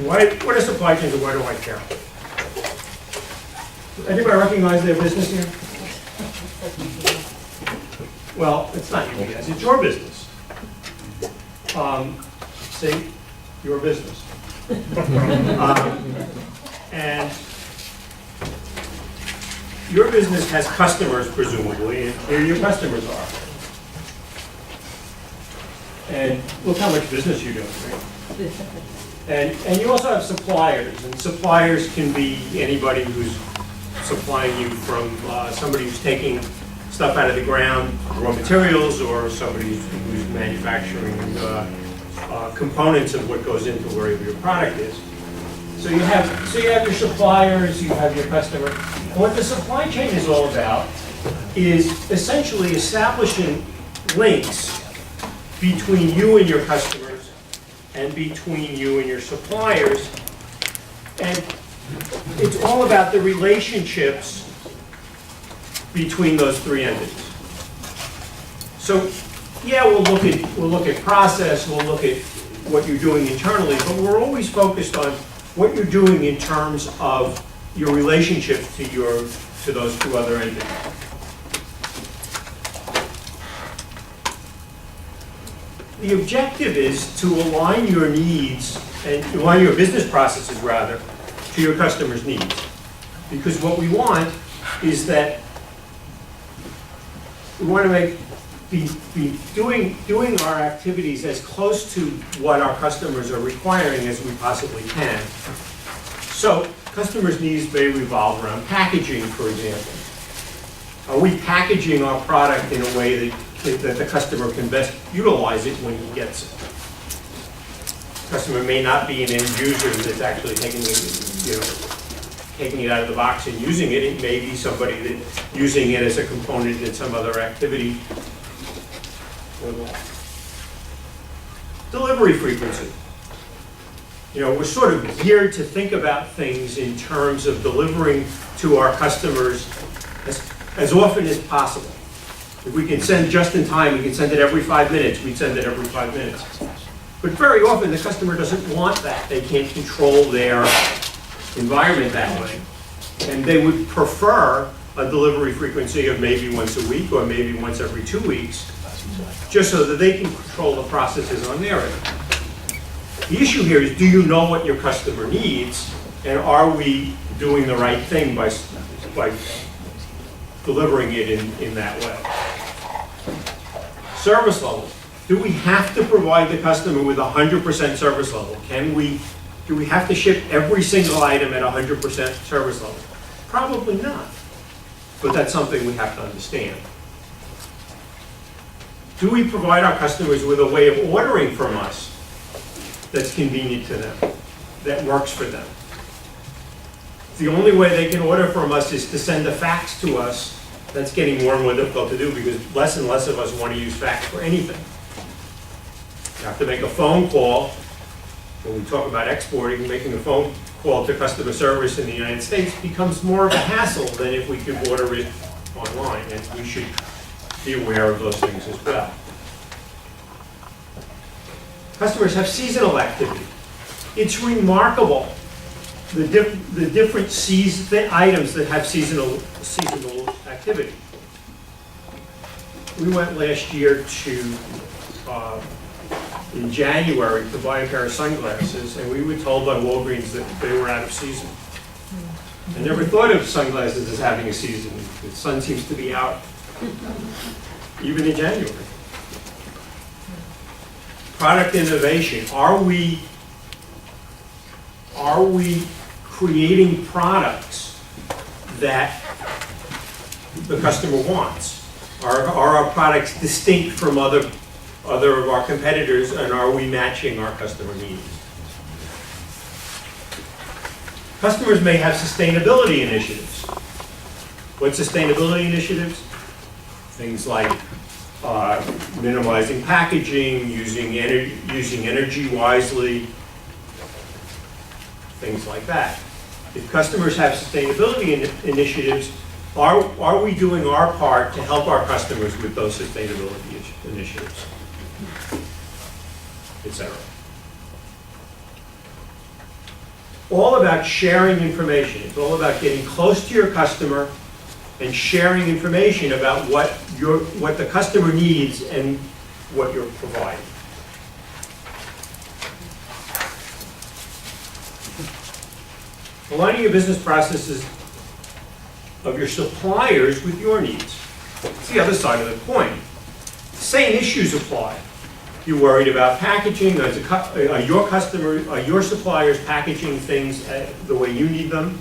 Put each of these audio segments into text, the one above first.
what are supply chains and why do I care? Anybody recognize their business here? Well, it's not UPS, it's your business. See, your business. And your business has customers, presumably, and here your customers are. And look how much business you're doing. And you also have suppliers, and suppliers can be anybody who's supplying you from somebody who's taking stuff out of the ground, raw materials, or somebody who's manufacturing components of what goes into wherever your product is. So you have your suppliers, you have your customer. And what the supply chain is all about is essentially establishing links between you and your customers and between you and your suppliers. And it's all about the relationships between those three entities. So yeah, we'll look at process, we'll look at what you're doing internally, but we're always focused on what you're doing in terms of your relationship to those two other entities. The objective is to align your needs and align your business processes rather to your customers' needs. Because what we want is that we want to be doing our activities as close to what our customers are requiring as we possibly can. So customers' needs may revolve around packaging, for example. Are we packaging our product in a way that the customer can best utilize it when he gets it? The customer may not be an end user that's actually taking it out of the box and using it. It may be somebody that's using it as a component in some other activity. Delivery frequency. We're sort of geared to think about things in terms of delivering to our customers as often as possible. If we can send just in time, we can send it every 5 minutes, we'd send it every 5 minutes. But very often the customer doesn't want that. They can't control their environment that way. And they would prefer a delivery frequency of maybe once a week or maybe once every 2 weeks, just so that they can control the processes on their end. The issue here is, do you know what your customer needs, and are we doing the right thing by delivering it in that way? Service level. Do we have to provide the customer with 100% service level? Do we have to ship every single item at 100% service level? Probably not, but that's something we have to understand. Do we provide our customers with a way of ordering from us that's convenient to them, that works for them? The only way they can order from us is to send a fax to us. That's getting more and more difficult to do because less and less of us want to use fax for anything. You have to make a phone call. When we talk about exporting, making a phone call to customer service in the United States becomes more of a hassle than if we could order it online, and we should be aware of those things as well. Customers have seasonal activity. It's remarkable the different items that have seasonal activity. We went last year in January to buy a pair of sunglasses, and we were told by Walgreens that they were out of season. I never thought of sunglasses as having a season. The sun seems to be out, even in January. Product innovation. Are we creating products that the customer wants? Are our products distinct from other of our competitors, and are we matching our customer needs? Customers may have sustainability initiatives. What sustainability initiatives? Things like minimizing packaging, using energy wisely, things like that. If customers have sustainability initiatives, are we doing our part to help our customers with those sustainability initiatives, etc.? all about sharing information. It's all about getting close to your customer and sharing information about what the customer needs and what you're providing. Aligning your business processes of your suppliers with your needs. It's the other side of the coin. Same issues apply. You're worried about packaging. Are your suppliers packaging things the way you need them?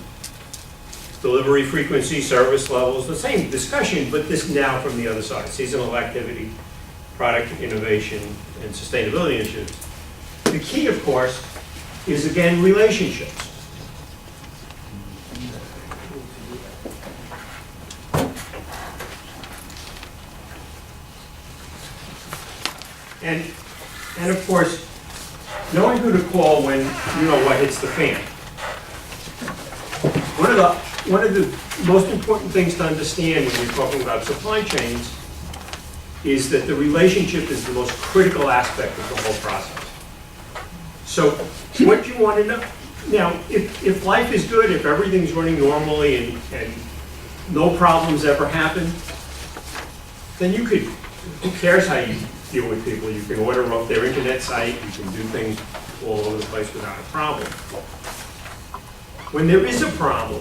Delivery frequency, service levels, the same discussion, but this now from the other side. Seasonal activity, product innovation, and sustainability initiatives. The key, of course, is again relationships. And of course, knowing who to call when you know what hits the fan. One of the most important things to understand when you're talking about supply chains is that the relationship is the most critical aspect of the whole process. So what you want to know, now if life is good, if everything's running normally and no problems ever happen, then you could, who cares how you deal with people? You can order off their internet site, you can do things all over the place without a problem. When there is a problem,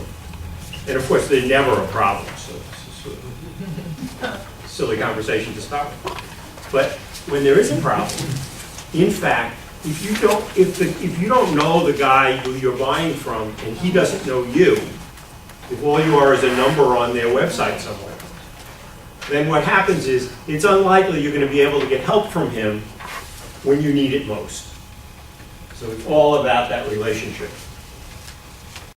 and of course there's never a problem, so it's a silly conversation to start with. But when there is a problem, in fact, if you don't know the guy who you're buying from and he doesn't know you, if all you are is a number on their website somewhere, then what happens is it's unlikely you're going to be able to get help from him when you need it most. So it's all about that relationship.